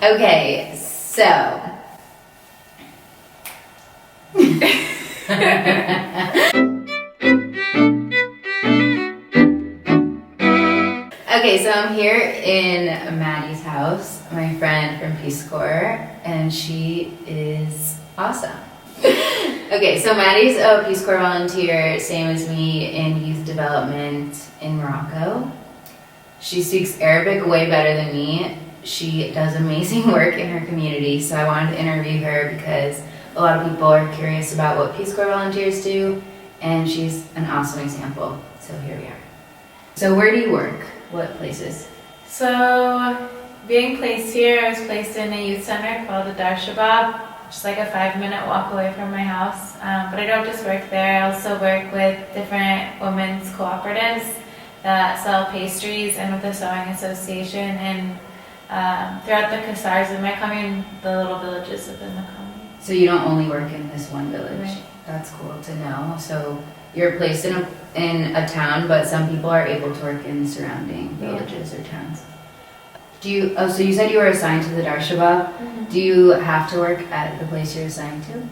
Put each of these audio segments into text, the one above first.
Okay, so. Okay, so I'm here in Maddie's house, my friend from Peace Corps, and she is awesome. Okay, so Maddie's a Peace Corps volunteer, same as me, in youth development in Morocco. She speaks Arabic way better than me. She does amazing work in her community, so I wanted to interview her because a lot of people are curious about what Peace Corps volunteers do, and she's an awesome example. So here we are. So where do you work? What places? So, being placed here, I was placed in a youth center called the Dar Shabab, just like a 5-minute walk away from my house. But I don't just work there, I also work with different women's cooperatives that sell pastries and with the Sewing Association and throughout the Kasars in my commune, the little villages within the commune. So you don't only work in this one village? Right. That's cool to know. So you're placed in a town, but some people are able to work in surrounding villages or towns. So you said you were assigned to the Dar Shabab. Mm-hmm. Do you have to work at the place you're assigned to?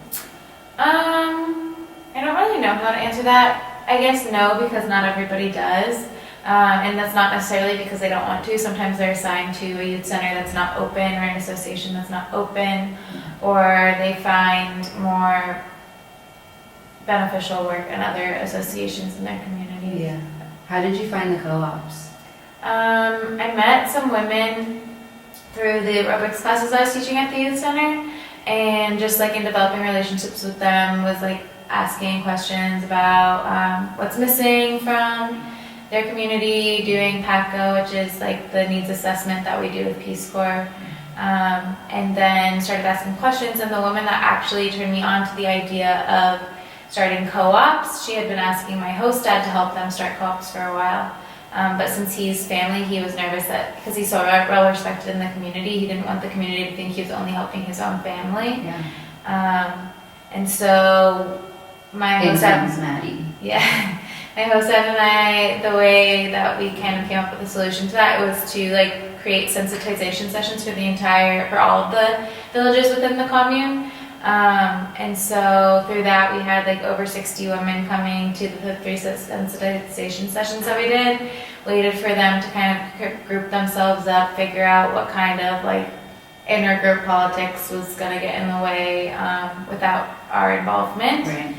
I don't really know how to answer that. I guess no, because not everybody does. And that's not necessarily because they don't want to. Sometimes they're assigned to a youth center that's not open or an association that's not open, or they find more beneficial work in other associations in their community. Yeah. How did you find the co-ops? I met some women through the aerobics classes I was teaching at the youth center, and just like in developing relationships with them was like asking questions about what's missing from their community, doing PACO, which is like the needs assessment that we do with Peace Corps, and then started asking questions. And the woman that actually turned me on to the idea of starting co-ops, she had been asking my host dad to help them start co-ops for a while. But since he's family, he was nervous that, because he's so well respected in the community, he didn't want the community to think he was only helping his own family. Yeah. And so my host dad, Maddie. yeah, my host dad and I, the way that we kind of came up with a solution to that was to like create sensitization sessions for all of the villages within the commune. And so through that we had like over 60 women coming to the 3 sensitization sessions that we did, waited for them to kind of group themselves up, figure out what kind of like inter-group politics was going to get in the way without our involvement. Right.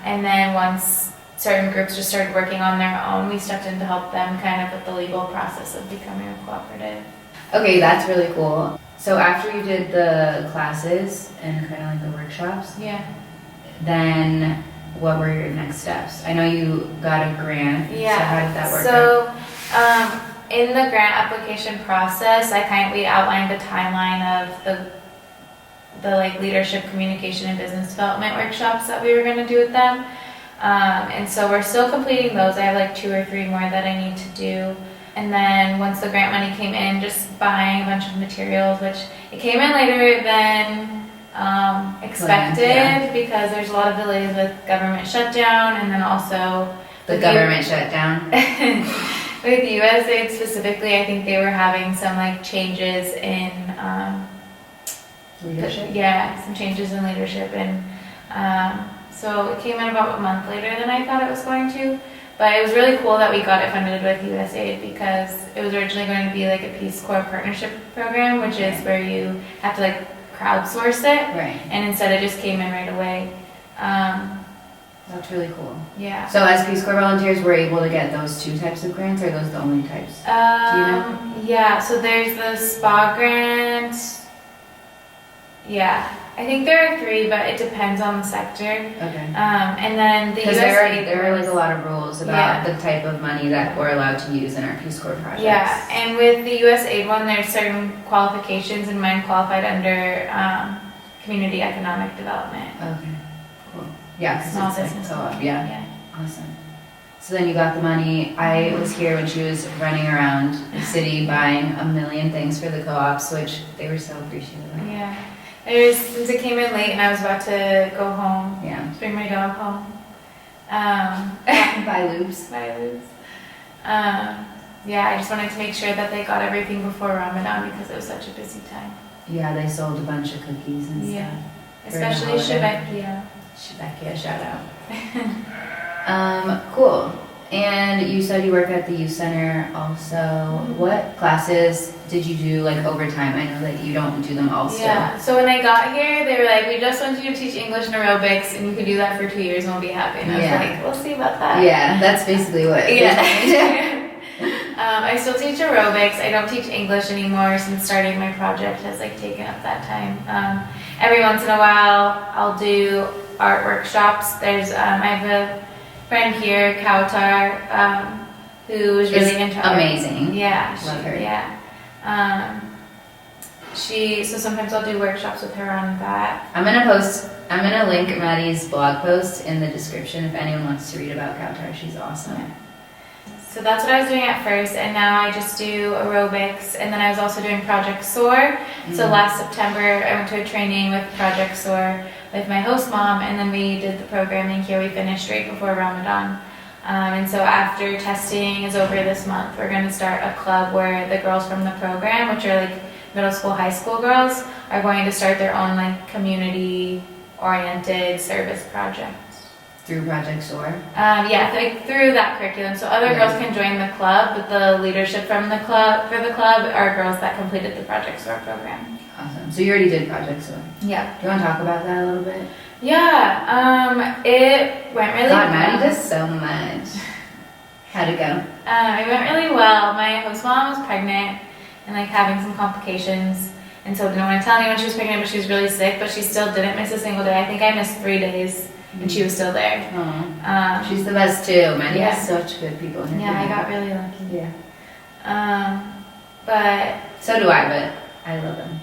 And then once certain groups just started working on their own, we stepped in to help them kind of with the legal process of becoming a cooperative. Okay, that's really cool. So after you did the classes and kind of like the workshops, yeah, then what were your next steps? I know you got a grant. Yeah. So how did that work So out? In the grant application process, we outlined a timeline of the like leadership, communication, and business development workshops that we were going to do with them. And so we're still completing those. I have like 2 or 3 more that I need to do. And then once the grant money came in, just buying a bunch of materials, which it came in later than expected, because there's a lot of delays with government shutdown, and then also The government shutdown? with USAID specifically, I think they were having some like changes in Leadership? some changes in leadership, and so it came in about a month later than I thought it was going to. But it was really cool that we got it funded with USAID, because it was originally going to be like a Peace Corps partnership program, which is where you have to like crowdsource it. Right. And instead it just came in right away. That's really cool. Yeah. So as Peace Corps volunteers, we're able to get those 2 types of grants, or are those the only types? Do you know? Yeah, so there's the SPA grant. Yeah. I think there are 3, but it depends on the sector. Okay. And then the Because USAID, there are like a lot of rules about the type of money that we're allowed to use in our Peace Corps projects. Yeah, and with the USAID one, there's certain qualifications, and mine qualified under community economic development. Okay, cool. Yeah, because Small it's like business. co-op. Yeah. Awesome. So then you got the money. I was here when she was running around the city buying a million things for the co-ops, which they were so appreciative of. Yeah. Since it came in late and I was about to go home, Yeah. bring my dog home. Buy loops. Buy loops. yeah, I just wanted to make sure that they got everything before Ramadan because it was such a busy time. Yeah, they sold a bunch of cookies and Yeah, stuff. especially Shebekia. Shebekia, shout out. Cool. And you said you work at the youth center also. What classes did you do like over time? I know that you don't do them all still. Yeah, so when I got here, they were like, we just want you to teach English and aerobics, and you could do that for 2 years and we'll be happy. And I was like, we'll see about that. Yeah, that's basically what. Yeah. I still teach aerobics. I don't teach English anymore since starting my project has like taken up that time. Every once in a while, I'll do art workshops. There's I have a friend here, Kautar, who is really into art. Amazing. Yeah, love her. Yeah. So sometimes I'll do workshops with her on that. I'm gonna link Maddie's blog post in the description if anyone wants to read about Kautar. She's awesome. Yeah. So that's what I was doing at first, and now I just do aerobics, and then I was also doing Project SOAR. So last September, I went to a training with Project SOAR with my host mom, and then we did the programming here. We finished right before Ramadan. And so after testing is over this month, we're going to start a club where the girls from the program, which are like middle school, high school girls, are going to start their own like community-oriented service project. Through Project SOAR? Yeah, like through that curriculum. So other girls can join the club, but the leadership for the club are girls that completed the Project SOAR program. Awesome. So you already did Project SOAR? Yeah. Do you want to talk about that a little bit? Yeah, it went really well. God, Maddie does so much. How'd it go? It went really well. My host mom was pregnant and like having some complications, and so didn't want to tell anyone she was pregnant, but she was really sick, but she still didn't miss a single day. I think I missed 3 days. And she was still there. She's the best too. Maddie has such good people in her Yeah, I got really lucky. Yeah. But so do I, but I love them.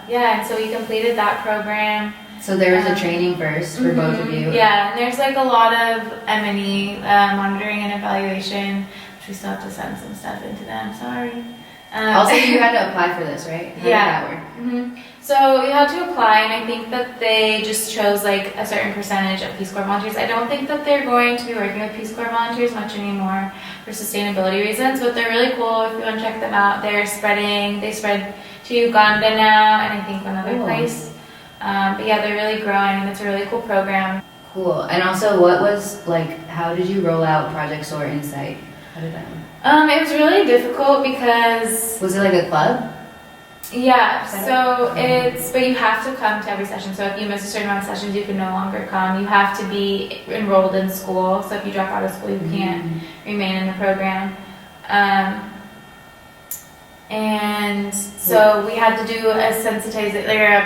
Yeah, and so we completed that program. So there was a training first for both of you. Yeah, and there's like a lot of M&E, monitoring and evaluation, which we still have to send some stuff into them. Sorry. Also, you had to apply for this, right? How did that work? So you had to apply, and I think that they just chose like a certain percentage of Peace Corps volunteers. I don't think that they're going to be working with Peace Corps volunteers much anymore for sustainability reasons, but they're really cool. If you want to check them out, they spread to Uganda now, and I think one other place. But yeah, they're really growing, and it's a really cool program. Cool. And also, how did you roll out Project SOAR Insight? How did that work? It was really difficult because... Was it like a club? Yeah, so but you have to come to every session. So if you miss a certain amount of sessions, you can no longer come. You have to be enrolled in school. So if you drop out of school, you can't remain in the program. And so we had to do a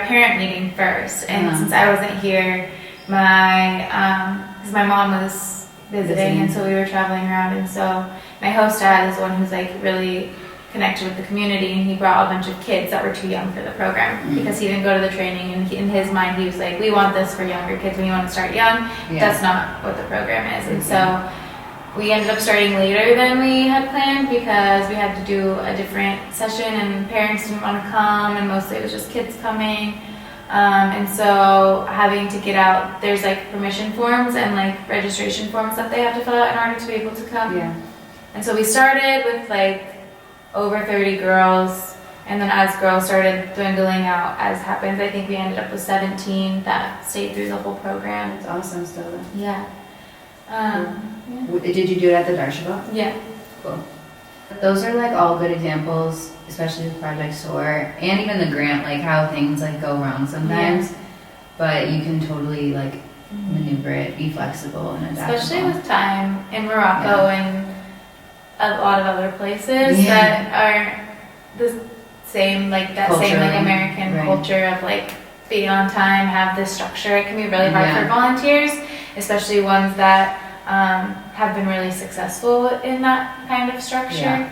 parent meeting first. And since I wasn't here, because my mom was visiting, and so we were traveling around, and so my host dad is the one who's like really connected with the community, and he brought a bunch of kids that were too young for the program because he didn't go to the training, and in his mind he was like, we want this for younger kids, when you want to start young. That's not what the program is. And so we ended up starting later than we had planned because we had to do a different session and parents didn't want to come, and mostly it was just kids coming. And so having to get out, there's like permission forms and like registration forms that they have to fill out in order to be able to come. And so we started with like over 30 girls, and then as girls started dwindling out, as happens, I think we ended up with 17 that stayed through the whole program. That's awesome still. Yeah. Did you do it at the Darshabah? Yeah. Cool. Those are like all good examples, especially with Project SOAR and even the grant, like how things like go wrong sometimes, but you can totally like maneuver it, be flexible and adaptable. Especially with time in Morocco and a lot of other places that are the same, like that culture, same like American culture of like being on time, have this structure. It can be really hard for volunteers, especially ones that have been really successful in that kind of structure.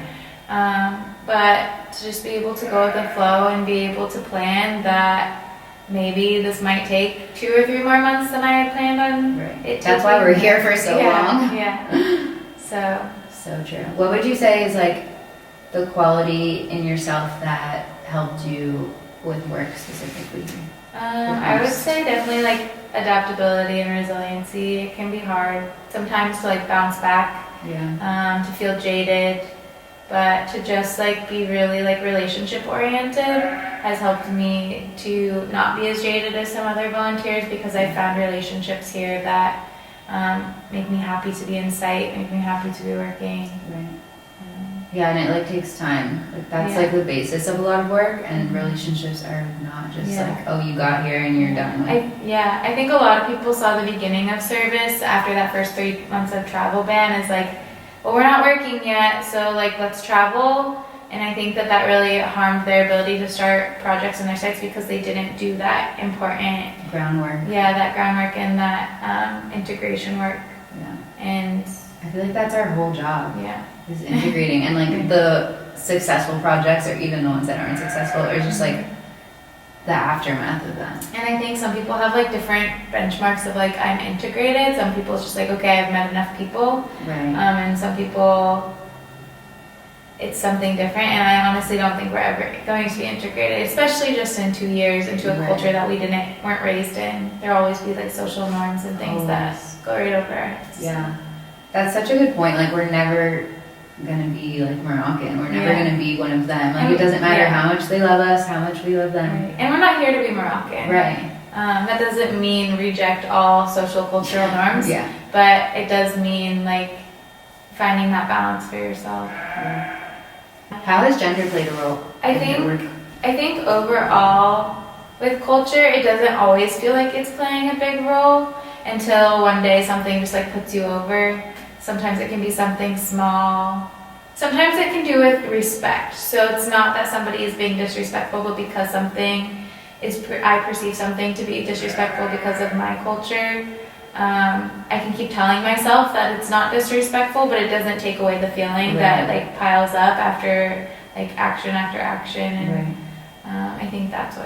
But to just be able to go with the flow and be able to plan that maybe this might take 2 or 3 more months than I had planned on. It That's why we're here for so long. So true. What would you say is like the quality in yourself that helped you with work specifically? I would say definitely like adaptability and resiliency. It can be hard sometimes to like bounce back Yeah. to feel jaded. But to just like be really like relationship oriented has helped me to not be as jaded as some other volunteers, because I found relationships here that make me happy to be in site, make me happy to be working. Right. Yeah, and it like takes time. Like that's like the basis of a lot of work, and relationships are not just like, oh, you got here and you're done. Like, I think a lot of people saw the beginning of service after that first 3 months of travel ban as like, well, we're not working yet, so like let's travel. And I think that that really harmed their ability to start projects in their sites, because they didn't do that important groundwork. Yeah, that groundwork and that integration work. Yeah. And I feel like that's our whole job. Yeah. Is integrating, and like the successful projects, or even the ones that aren't successful, are just like the aftermath of that. And I think some people have like different benchmarks of like, I'm integrated. Some people it's just like, okay, I've met enough people. Right. And some people it's something different. And I honestly don't think we're ever going to be integrated, especially just in 2 years into a culture that we weren't raised in. There'll always be like social norms and things that go right over our heads. Yeah. That's such a good point. Like we're never gonna be like Moroccan. We're never gonna be one of them. Like it doesn't matter how much they love us, how much we love them. Right. And we're not here to be Moroccan. Right. That doesn't mean reject all social cultural norms. Yeah. But it does mean like finding that balance for yourself. Yeah. How has gender played a role? I think overall with culture, it doesn't always feel like it's playing a big role until one day something just like puts you over. Sometimes it can be something small. Sometimes it can do with respect. So it's not that somebody is being disrespectful, but because something I perceive something to be disrespectful because of my culture. I can keep telling myself that it's not disrespectful, but it doesn't take away the feeling that like piles up after like action after action. And I think that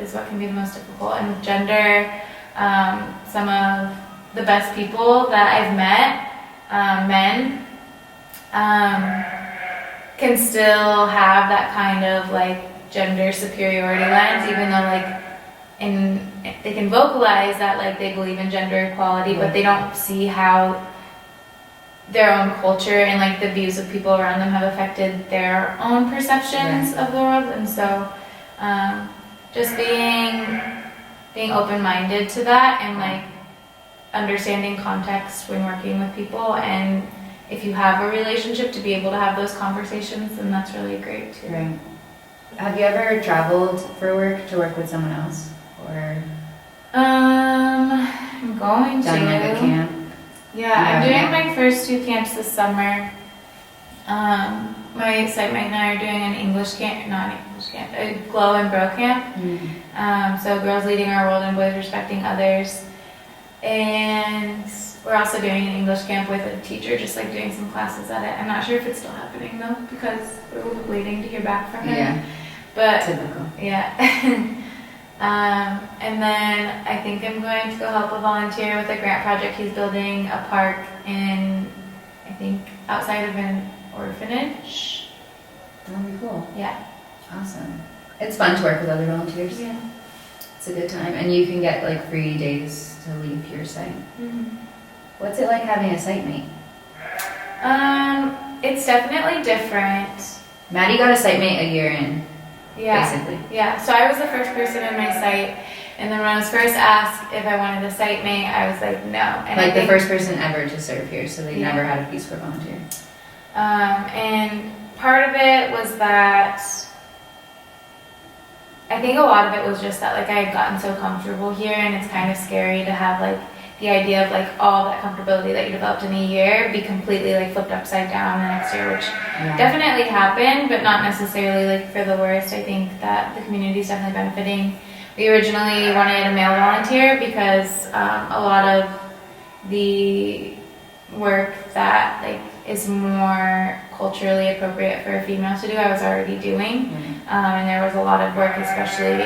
is what can be the most difficult. And with gender, some of the best people that I've met, men, can still have that kind of like gender superiority lens, even though like they can vocalize that like they believe in gender equality, but they don't see how their own culture and like the views of people around them have affected their own perceptions of the world. And so just being open-minded to that, and like understanding context when working with people, and if you have a relationship, to be able to have those conversations, then that's really great too. Right. Have you ever traveled for work to work with someone else? Or I'm going done to like a camp? Yeah, I'm doing my first 2 camps this summer. My site mate and I are doing an English camp, not an English camp, a glow and bro camp. So girls leading our world and boys respecting others. And we're also doing an English camp with a teacher, just like doing some classes at it. I'm not sure if it's still happening though, because we're waiting to hear back from him. Yeah. But typical. Yeah. And then I think I'm going to go help a volunteer with a grant project. He's building a park in, I think, outside of an orphanage. That would be cool. Yeah. Awesome. It's fun to work with other volunteers. Yeah. It's a good time, and you can get like free days to leave your site. What's it like having a site mate? It's definitely different. Maddie got a site mate a year in. Yeah. Basically. Yeah. So I was the first person in my site, and then when I was first asked if I wanted a site mate, I was like, no. And like the first person ever to serve here, so they never had a Peace Corps volunteer. And part of it was that I think a lot of it was just that like I had gotten so comfortable here, and it's kind of scary to have like the idea of like all that comfortability that you developed in a year be completely like flipped upside down the next year, which definitely happened, but not necessarily like for the worst. I think that the community is definitely benefiting. We originally wanted a male volunteer because a lot of the work that like is more culturally appropriate for a female to do, I was already doing. And there was a lot of work, especially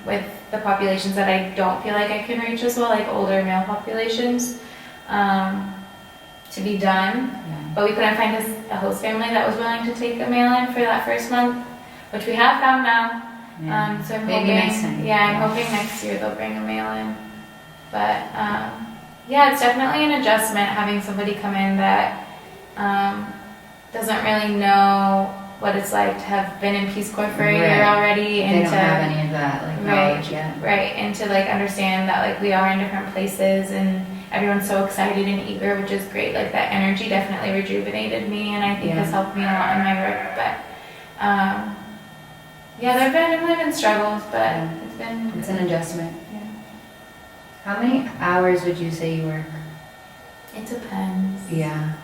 with the populations that I don't feel like I can reach as well, like older male populations, to be done. But we couldn't find a host family that was willing to take a male in for that first month, which we have found now. So I'm maybe hoping, next time. I'm hoping next year they'll bring a male in. But yeah, it's definitely an adjustment having somebody come in that doesn't really know what it's like to have been in Peace Corps for a year already, and they don't have any of that like knowledge yet. Right, and to like understand that like we are in different places and everyone's so excited and eager, which is great. Like that energy definitely rejuvenated me, and I think has helped me a lot in my work. But yeah, there've definitely been struggles, but it's an adjustment. Yeah. How many hours would you say you work? It depends. Yeah.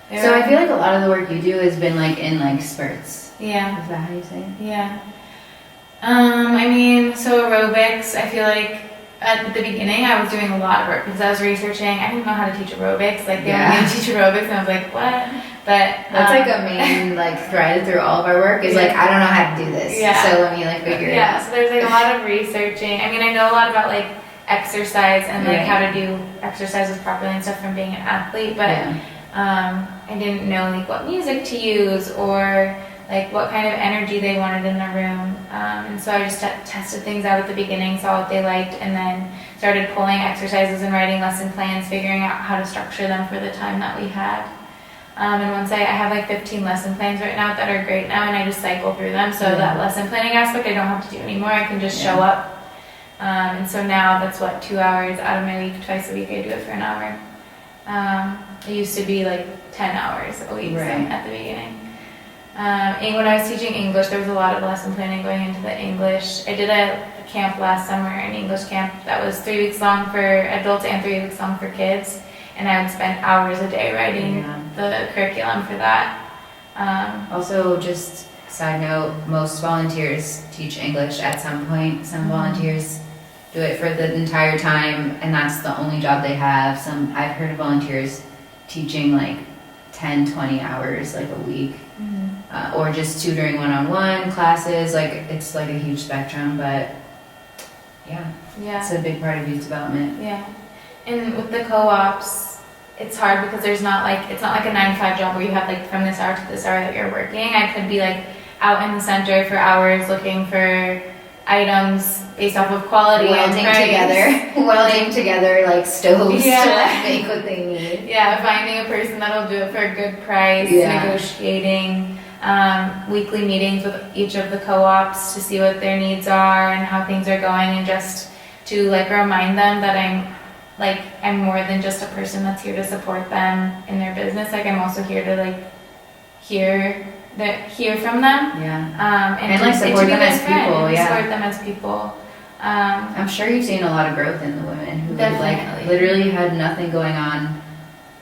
So I feel like a lot of the work you do has been like in like spurts. Yeah. Is that how you say it? Yeah. I mean, so aerobics, I feel like at the beginning I was doing a lot of work because I was researching. I didn't know how to teach aerobics. Like they wanted me to teach aerobics and I was like, what? But that's like a main like thread through all of our work is like, I don't know how to do this. Yeah. So let me like figure it out. Yeah, so there's like a lot of researching. I mean, I know a lot about like exercise and like how to do exercises properly and stuff from being an athlete, but I didn't know like what music to use or like what kind of energy they wanted in the room. And so I just tested things out at the beginning, saw what they liked, and then started pulling exercises and writing lesson plans, figuring out how to structure them for the time that we had. And once I have like 15 lesson plans right now that are great now, and I just cycle through them. So that lesson planning aspect I don't have to do anymore. I can just show up. And so now that's what, 2 hours out of my week, twice a week I do it for an hour. It used to be like 10 hours a week at the beginning. And when I was teaching English, there was a lot of lesson planning going into the English. I did a camp last summer, an English camp that was 3 weeks long for adults and 3 weeks long for kids. And I would spend hours a day writing the curriculum for that. Also, just side note, most volunteers teach English at some point. Some volunteers do it for the entire time, and that's the only job they have. I've heard of volunteers teaching like 10, 20 hours like a week, or just tutoring one-on-one classes. Like it's like a huge spectrum, but yeah, it's a big part of youth development. Yeah, and with the co-ops, it's hard because it's not like a 9-to-5 job where you have like from this hour to this hour that you're working. I could be like out in the center for hours looking for items based off of quality welding together like stoves to like make what they need. Yeah, finding a person that'll do it for a good price, negotiating, weekly meetings with each of the co-ops to see what their needs are and how things are going, and just to like remind them that I'm more than just a person that's here to support them in their business. Like I'm also here to like hear from them. And like support them as people. Support them as people. I'm sure you've seen a lot of growth in the women who like literally had nothing going on,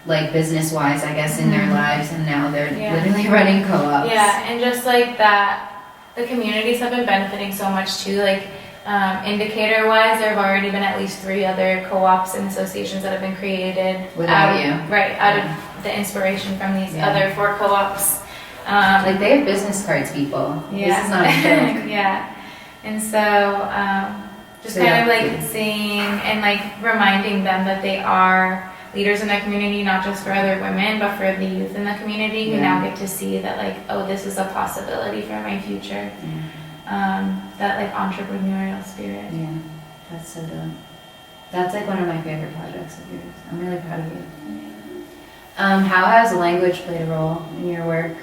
like business wise, I guess, in their lives, and now they're literally running co-ops. Yeah, and just like that, the communities have been benefiting so much too. Like indicator wise, there have already been at least 3 other co-ops and associations that have been created without you. Out of the inspiration from these other 4 co-ops. Like they have business cards, people. This is not a joke. And so just kind of like seeing and like reminding them that they are leaders in their community, not just for other women, but for the youth in the community who now get to see that like, oh, this is a possibility for my future. That like entrepreneurial spirit. Yeah, that's so dope. That's like one of my favorite projects of yours. I'm really proud of you. How has language played a role in your work?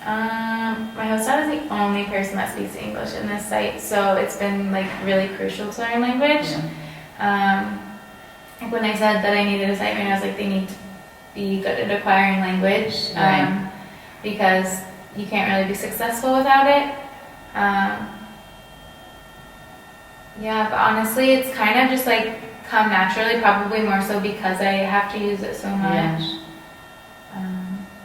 My host dad is the only person that speaks English in this site, so it's been like really crucial to learn language. Like when I said that I needed a sight reader, I was like, they need to be good at acquiring language, because you can't really be successful without it. But honestly, it's kind of just like come naturally, probably more so because I have to use it so much.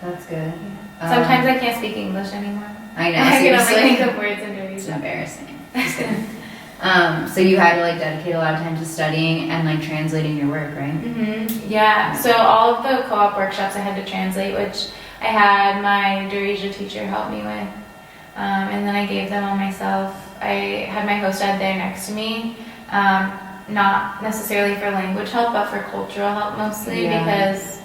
That's good. Sometimes I can't speak English anymore. I know, I can seriously. only think of words and It's embarrassing. Just kidding. So you had to like dedicate a lot of time to studying and like translating your work, right? Yeah, so all of the co-op workshops I had to translate, which I had my Darija teacher help me with. And then I gave them all myself. I had my host dad there next to me, not necessarily for language help, but for cultural help mostly, because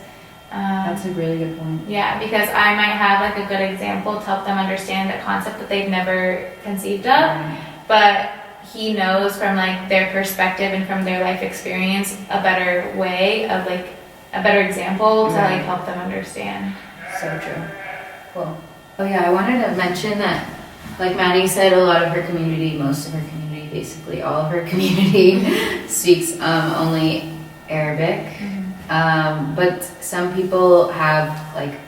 that's a really good point. Yeah, because I might have like a good example to help them understand a concept that they've never conceived of, but he knows from like their perspective and from their life experience a better way of like a better example to like help them understand. So true. Cool. Oh yeah, I wanted to mention that, like Maddie said, a lot of her community, most of her community, basically all of her community speaks only Arabic. But some people have like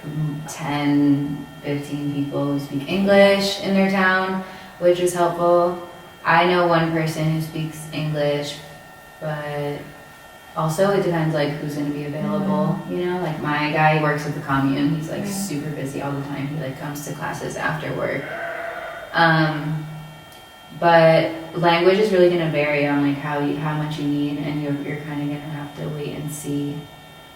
10, 15 people who speak English in their town, which is helpful. I know one person who speaks English, but also it depends like who's going to be available, you know, like my guy works at the commune. He's like super busy all the time. He like comes to classes after work. But language is really going to vary on like how much you need, and you're kind of going to have to wait and see.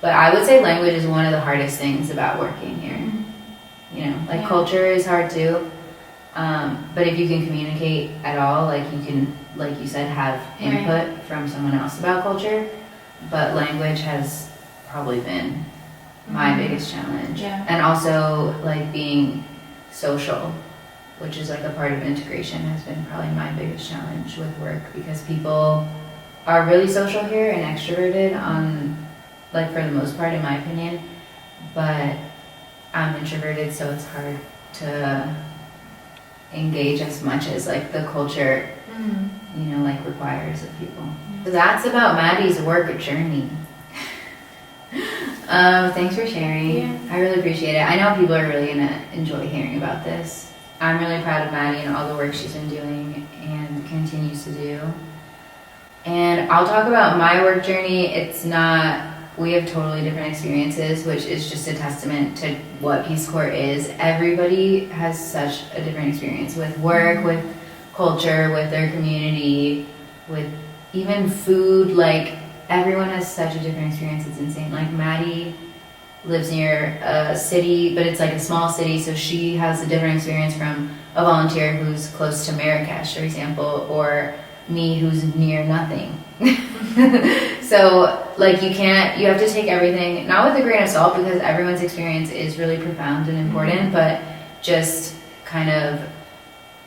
But I would say language is one of the hardest things about working here. You know, like culture is hard too. But if you can communicate at all, like you can, like you said, have input from someone else about culture. But language has probably been my biggest challenge. Yeah. And also like being social, which is like a part of integration, has been probably my biggest challenge with work, because people are really social here and extroverted on, like for the most part in my opinion, but I'm introverted, so it's hard to engage as much as like the culture, you know, like requires of people. So that's about Maddie's work journey. Thanks for sharing. Yeah. I really appreciate it. I know people are really gonna enjoy hearing about this. I'm really proud of Maddie and all the work she's been doing and continues to do. And I'll talk about my work journey. It's not, we have totally different experiences, which is just a testament to what Peace Corps is. Everybody has such a different experience with work, with culture, with their community, with even food. Like everyone has such a different experience. It's insane. Like Maddie lives near a city, but it's like a small city, so she has a different experience from a volunteer who's close to Marrakesh, for example, or me who's near nothing. So like you have to take everything, not with a grain of salt, because everyone's experience is really profound and important, but just kind of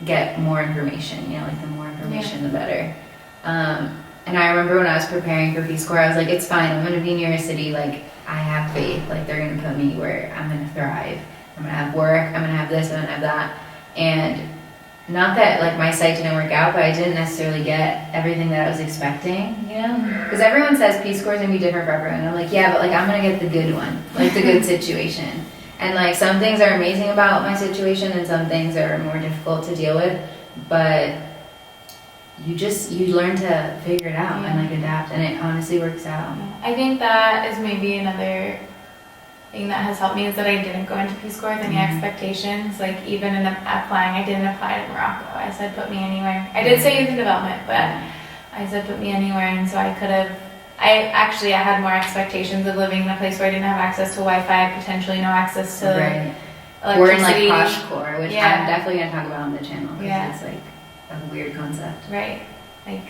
get more information, you know, like the more information, the better. And I remember when I was preparing for Peace Corps, I was like, it's fine, I'm gonna be near a city, like I have faith, like they're gonna put me where I'm gonna thrive. I'm gonna have work, I'm gonna have this, I'm gonna have that. And not that like my site didn't work out, but I didn't necessarily get everything that I was expecting, you know? Because everyone says Peace Corps is gonna be different for everyone. And I'm like, yeah, but like I'm gonna get the good one, like the good situation. And like some things are amazing about my situation and some things are more difficult to deal with, but you learn to figure it out and like adapt, and it honestly works out. I think that is maybe another thing that has helped me, is that I didn't go into Peace Corps with any expectations. Like even in applying, I didn't apply to Morocco. I said put me anywhere. I did say youth and development, but I said put me anywhere, and so I had more expectations of living in a place where I didn't have access to Wi-Fi, potentially no access to electricity. We're in like Posh Corps, which I'm definitely gonna talk about on the channel, because it's like a weird concept. Right. Like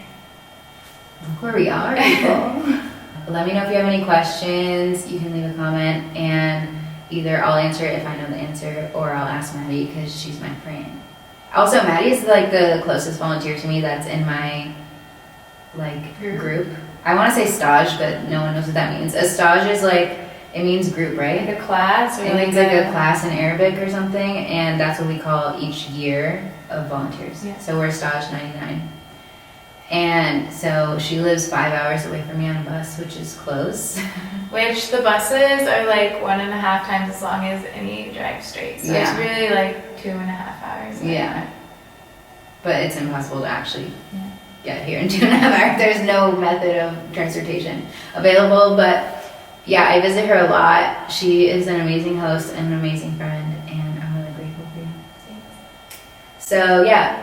look where we are, people. Let me know if you have any questions. You can leave a comment, and either I'll answer it if I know the answer, or I'll ask Maddie because she's my friend. Also, Maddie is like the closest volunteer to me that's in my like group. I want to say stage, but no one knows what that means. A stage is like, it means group, right? Like a class? Or it means like a class in Arabic or something, and that's what we call each year of volunteers. Yeah. So we're stage 99. And so she lives 5 hours away from me on a bus, which is close. Which the buses are like 1.5 times as long as any drive straight. So it's really like 2.5 hours. Yeah. But it's impossible to actually get here in 2.5 hours. There's no method of transportation available. But yeah, I visit her a lot. She is an amazing host and an amazing friend, and I'm really grateful for you. Thanks. So yeah.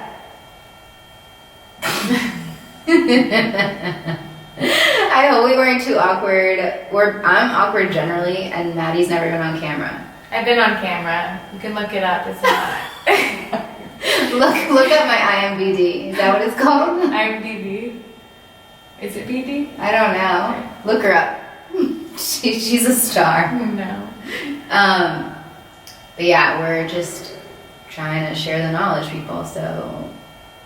I hope we weren't too awkward. I'm awkward generally, and Maddie's never been on camera. I've been on camera. You can look it up. It's not. look at my IMDb. Is that what it's called? IMDb. Is it BD? I don't know. Look her up. She's a star. No. But yeah, we're just trying to share the knowledge, people. So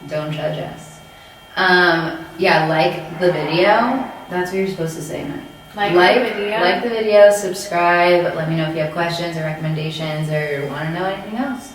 don't judge us. Yeah, like the video. That's what you're supposed to say, man. like the video. Like the video, subscribe, let me know if you have questions or recommendations or want to know anything else.